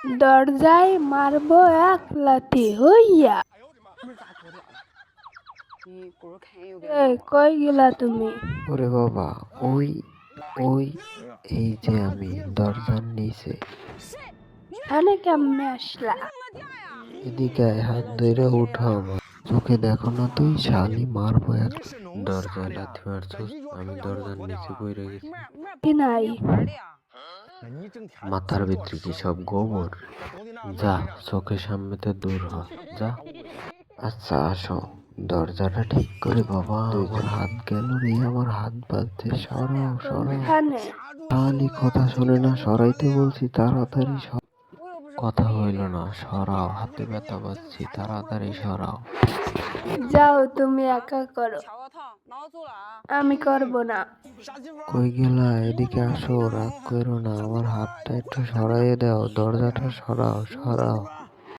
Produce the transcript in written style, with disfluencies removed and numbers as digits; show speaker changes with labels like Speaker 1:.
Speaker 1: দরজায় মারবো এক লাথি হইয়া। কই গেলা তুমি?
Speaker 2: ওরে বাবা, ওই ওই এই যে আমি দরজার নিচে।
Speaker 1: এখানে কেমনে আসলা?
Speaker 2: এদিকে আয়, হাত ধরে উঠো আমার। চোখে দেখো না তুই শালি মারবো এক। দরজায় লাথি মারছস, আমি দরজার নিচে পড়ে গেছি।
Speaker 1: কি নাই?
Speaker 2: মাথার ভিতরে কি সব গোবর? যা, চোখের সামনেতে দূর হ, যা। আচ্ছা আসো, দরজাটা ঠিক করে বাবা। আমার হাত গেল রে, আমার হাত বাজছে। সরাও সরাও।
Speaker 1: এখানে
Speaker 2: শালি কথা শোনে না, সরাইতে বলছি তাড়াতাড়ি কথা হইল না, সরাও, হাতে ব্যথা পাচ্ছি, তাড়াতাড়ি সরাও।
Speaker 1: যাও, তুমি একা করো, আমি করব না।
Speaker 2: কই গেলা? এদিকে আসো, রাগ করো না, আমার হাতটা একটু সরাইয়ে দাও, দরজাটা সরাও সরাও।